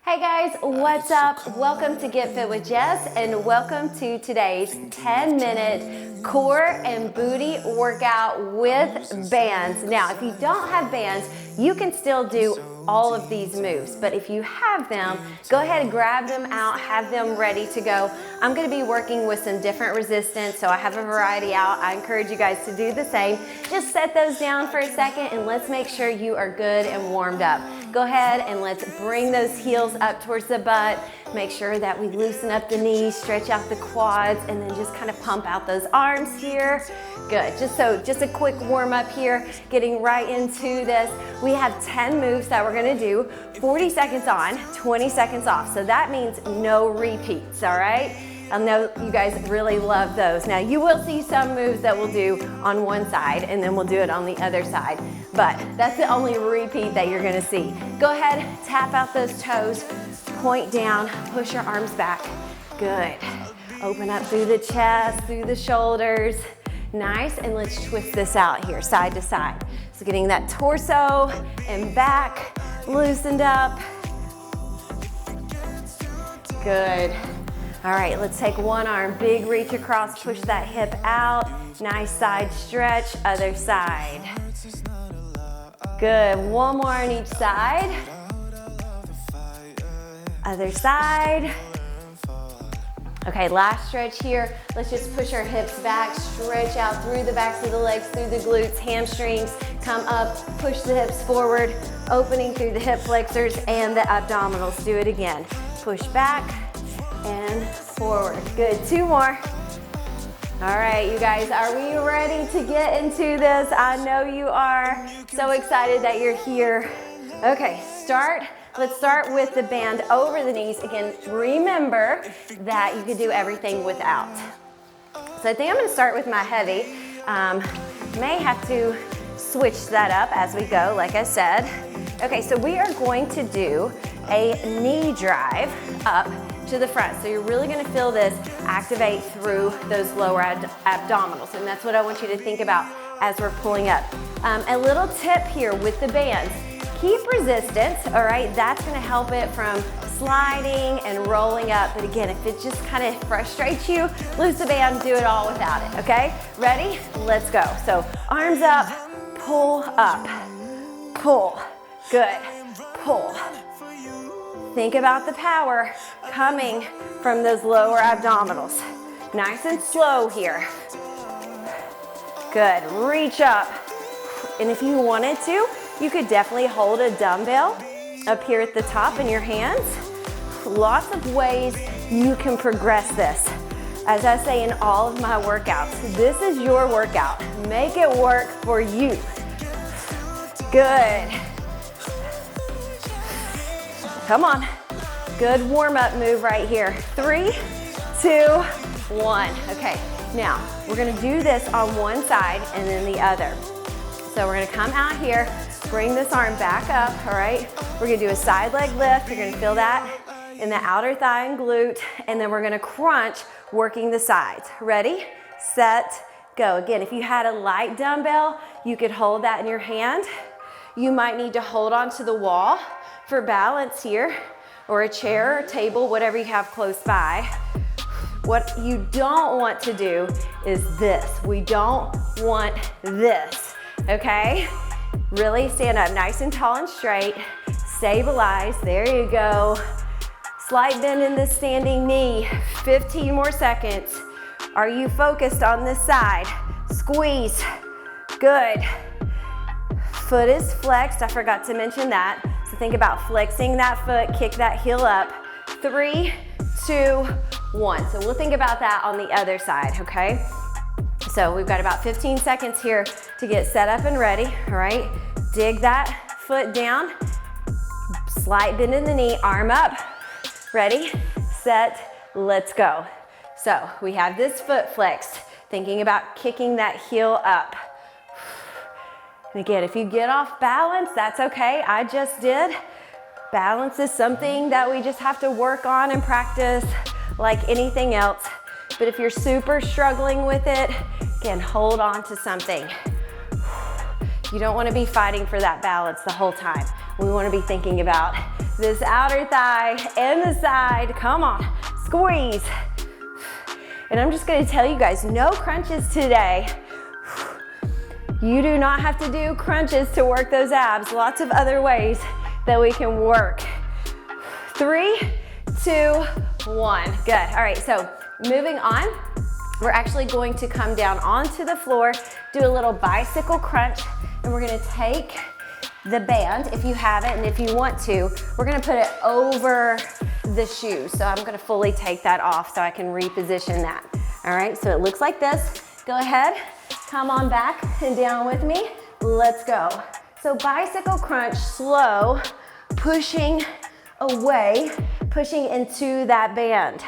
Hey guys, what's up? Welcome to Get Fit with Jess and welcome to today's 10-minute core and booty workout with bands. Now, if you don't have bands, you can still do all of these moves, but if you have them, go ahead and grab them out, have them ready to go. I'm gonna be working with some different resistance, so I have a variety out. I encourage you guys to do the same. Just set those down for a second and let's make sure you are good and warmed up. Go ahead and let's bring those heels up towards the butt. Make sure that we loosen up the knees, stretch out the quads, and then just kind of pump out those arms here. Good, just a quick warm up here, getting right into this. We have 10 moves that we're gonna do, 40 seconds on, 20 seconds off. So that means no repeats, all right? I know you guys really love those. Now you will see some moves that we'll do on one side and then we'll do it on the other side, but that's the only repeat that you're gonna see. Go ahead, tap out those toes, point down, push your arms back. Good. Open up through the chest, through the shoulders. Nice, and let's twist this out here, side to side. So getting that torso and back loosened up. Good. All right, let's take one arm, big reach across, push that hip out. Nice side stretch, other side. Good, one more on each side. Other side. Okay, last stretch here. Let's just push our hips back, stretch out through the backs of the legs, through the glutes, hamstrings, come up, push the hips forward, opening through the hip flexors and the abdominals. Do it again. Push back and forward. Good, two more. All right, you guys, are we ready to get into this? I know you are. So excited that you're here. Okay, let's start with the band over the knees. Again, remember that you can do everything without. So I think I'm gonna start with my heavy. May have to switch that up as we go, like I said. Okay, so we are going to do a knee drive up to the front. So you're really gonna feel this activate through those lower abdominals, and that's what I want you to think about as we're pulling up. A little tip here with the bands, keep resistance, all right? That's gonna help it from sliding and rolling up, but again, if it just kind of frustrates you, lose the band, do it all without it, okay? Ready? Let's go. So arms up, pull up, pull, good, pull. Think about the power coming from those lower abdominals. Nice and slow here. Good, reach up. And if you wanted to, you could definitely hold a dumbbell up here at the top in your hands. Lots of ways you can progress this. As I say in all of my workouts, this is your workout. Make it work for you. Good. Come on. Good warm-up move right here. 3, 2, 1. Okay, now we're gonna do this on one side and then the other. So we're gonna come out here, bring this arm back up, all right? We're gonna do a side leg lift. You're gonna feel that in the outer thigh and glute, and then we're gonna crunch, working the sides. Ready, set, go. Again, if you had a light dumbbell, you could hold that in your hand. You might need to hold onto the wall for balance here, or a chair or table, whatever you have close by. What you don't want to do is this. We don't want this, okay? Really stand up nice and tall and straight. Stabilize, there you go. Slight bend in the standing knee. 15 more seconds. Are you focused on this side? Squeeze, good. Foot is flexed, I forgot to mention that. So think about flexing that foot, kick that heel up. 3, 2, 1. So we'll think about that on the other side, okay? So we've got about 15 seconds here to get set up and ready, all right? Dig that foot down, slight bend in the knee, arm up. Ready, set, let's go. So we have this foot flexed, thinking about kicking that heel up. And again, if you get off balance, that's okay. I just did. Balance is something that we just have to work on and practice like anything else. But if you're super struggling with it, again, hold on to something. You don't want to be fighting for that balance the whole time. We want to be thinking about this outer thigh and the side. Come on, squeeze. And I'm just going to tell you guys, no crunches today. You do not have to do crunches to work those abs. Lots of other ways that we can work. 3, 2, 1. Good. All right, so moving on, we're actually going to come down onto the floor, do a little bicycle crunch, and we're gonna take the band, if you have it, and if you want to, we're gonna put it over the shoe. So I'm gonna fully take that off so I can reposition that. All right, so it looks like this. Go ahead, come on back and down with me. Let's go. So bicycle crunch, slow, pushing away, pushing into that band.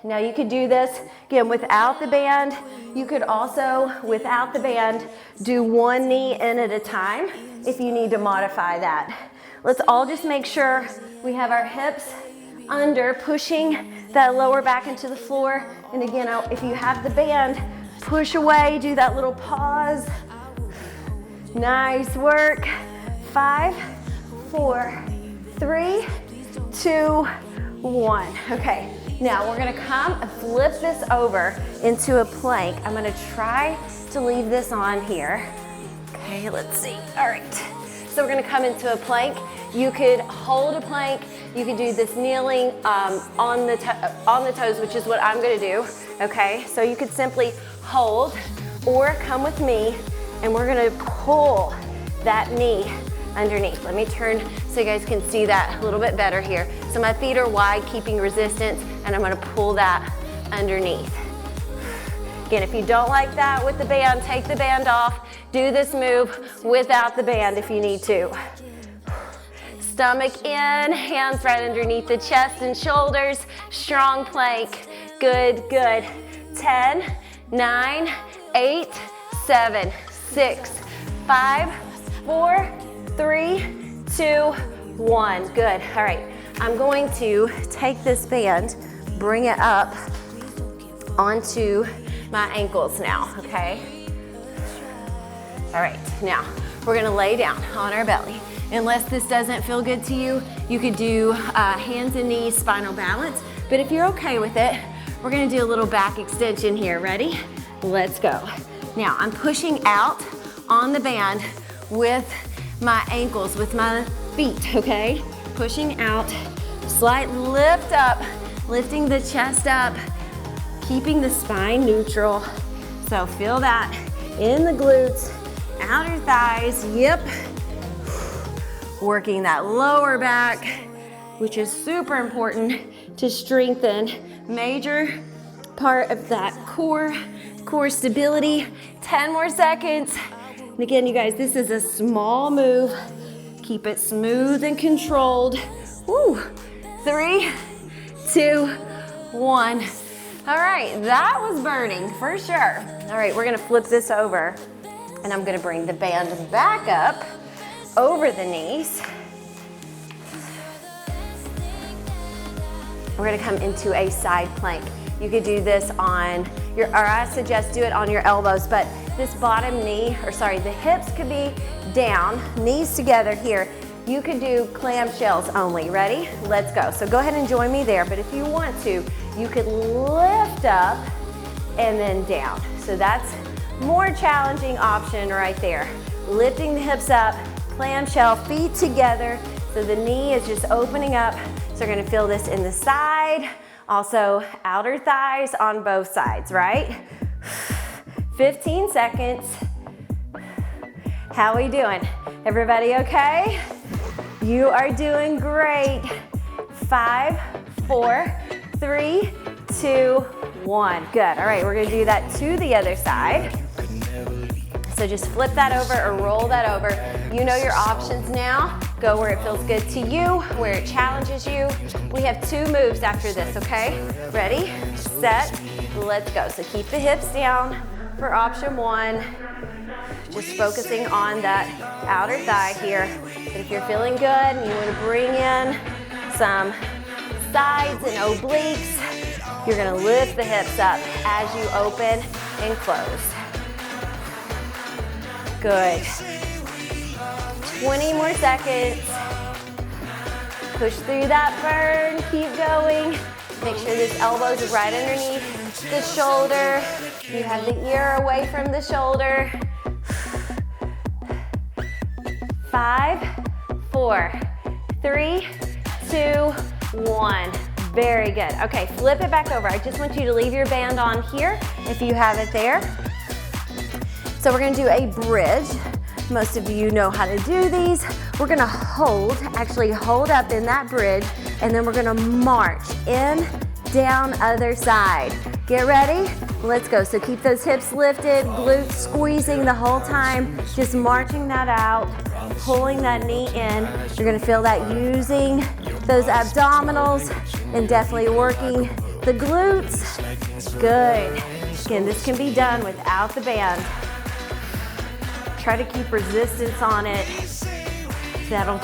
Now you could do this, again, without the band. You could also, without the band, do one knee in at a time if you need to modify that. Let's all just make sure we have our hips under, pushing that lower back into the floor. And again, if you have the band, push away, do that little pause. Nice work. 5, 4, 3, 2, 1. Okay. Now we're gonna come and flip this over into a plank. I'm gonna try to leave this on here. Okay, let's see. All right, so we're gonna come into a plank. You could hold a plank. You could do this kneeling on the toes, which is what I'm gonna do, okay? So you could simply hold or come with me and we're gonna pull that knee underneath. Let me turn so you guys can see that a little bit better here. So my feet are wide, keeping resistance, and I'm gonna pull that underneath. Again, if you don't like that with the band, take the band off. Do this move without the band if you need to. Stomach in, hands right underneath the chest and shoulders. Strong plank. Good, good. 10, 9, 8, 7, 6, 5, 4, 3, 2, 1. Good. All right. I'm going to take this band, bring it up onto my ankles now, okay? All right. Now, we're going to lay down on our belly. Unless this doesn't feel good to you, you could do hands and knees, spinal balance. But if you're okay with it, we're going to do a little back extension here. Ready? Let's go. Now, I'm pushing out on the band with my ankles, with my feet, okay? Pushing out, slight lift up, lifting the chest up, keeping the spine neutral. So feel that in the glutes, outer thighs, yep. Working that lower back, which is super important to strengthen. Major part of that core stability. 10 more seconds. And again, you guys, this is a small move. Keep it smooth and controlled. Woo. 3, 2, 1. All right, that was burning for sure. All right, we're gonna flip this over and I'm gonna bring the band back up over the knees. We're gonna come into a side plank. You could do this on your, or I suggest do it on your elbows, but this bottom knee, or sorry, the hips could be down, knees together here. You could do clamshells only. Ready? Let's go. So go ahead and join me there, but if you want to, you could lift up and then down. So that's more challenging option right there. Lifting the hips up, clamshell, feet together, so the knee is just opening up. So you're gonna feel this in the side, also outer thighs on both sides, right? 15 seconds. How we doing? Everybody okay? You are doing great. 5, 4, 3, 2, 1. Good. All right, we're gonna do that to the other side. So just flip that over or roll that over. You know your options now. Go where it feels good to you, where it challenges you. We have 2 moves after this, okay? Ready, set, let's go. So keep the hips down for option 1. Just focusing on that outer thigh here. But if you're feeling good and you want to bring in some sides and obliques, you're gonna lift the hips up as you open and close. Good. 20 more seconds. Push through that burn, keep going. Make sure this elbow is right underneath the shoulder. You have the ear away from the shoulder. 5, 4, 3, 2, 1. Very good. Okay, flip it back over. I just want you to leave your band on here if you have it there. So we're gonna do a bridge. Most of you know how to do these. We're gonna actually hold up in that bridge, and then we're gonna march in, down, other side. Get ready? Let's go. So keep those hips lifted, glutes squeezing the whole time, just marching that out, pulling that knee in. You're gonna feel that using those abdominals and definitely working the glutes. Good. Again, this can be done without the band. Try to keep resistance on it. That'll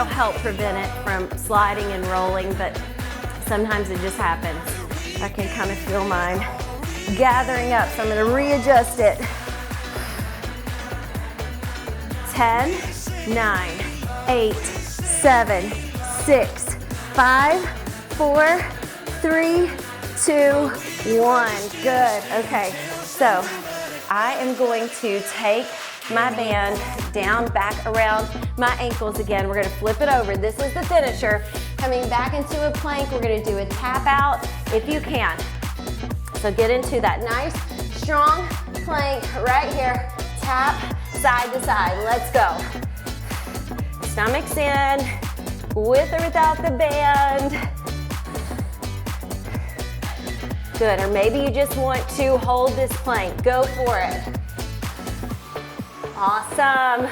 help prevent it from sliding and rolling, but sometimes it just happens. I can kind of feel mine gathering up, so I'm gonna readjust it. 10, 9, 8, 7, 6, 5, 4, 3, 2, 1. Good. Okay, so I am going to take my band down, back around my ankles again. We're gonna flip it over. This is the finisher. Coming back into a plank, we're gonna do a tap out if you can. So get into that nice, strong plank right here. Tap side to side. Let's go. Stomach's in, with or without the band. Good, or maybe you just want to hold this plank. Go for it. Awesome.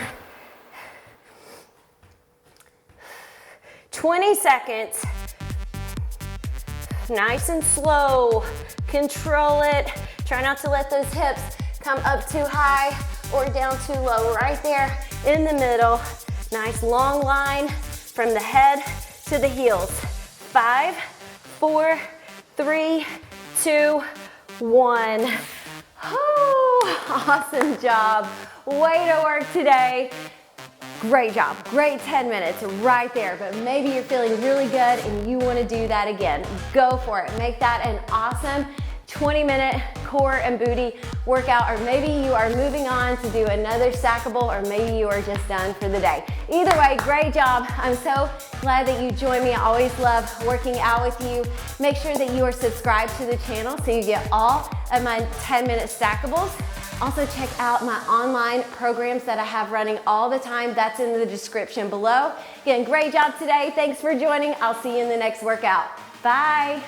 20 seconds. Nice and slow. Control it. Try not to let those hips come up too high or down too low. Right there in the middle. Nice long line from the head to the heels. 5, 4, 3, 2, 1. Oh, awesome job. Way to work today. Great job. Great 10 minutes right there. But maybe you're feeling really good and you want to do that again. Go for it. Make that an awesome 20-minute core and booty workout, or maybe you are moving on to do another stackable, or maybe you are just done for the day. Either way, great job. I'm so glad that you joined me. I always love working out with you. Make sure that you are subscribed to the channel so you get all of my 10-minute stackables. Also check out my online programs that I have running all the time. That's in the description below. Again, great job today. Thanks for joining. I'll see you in the next workout. Bye.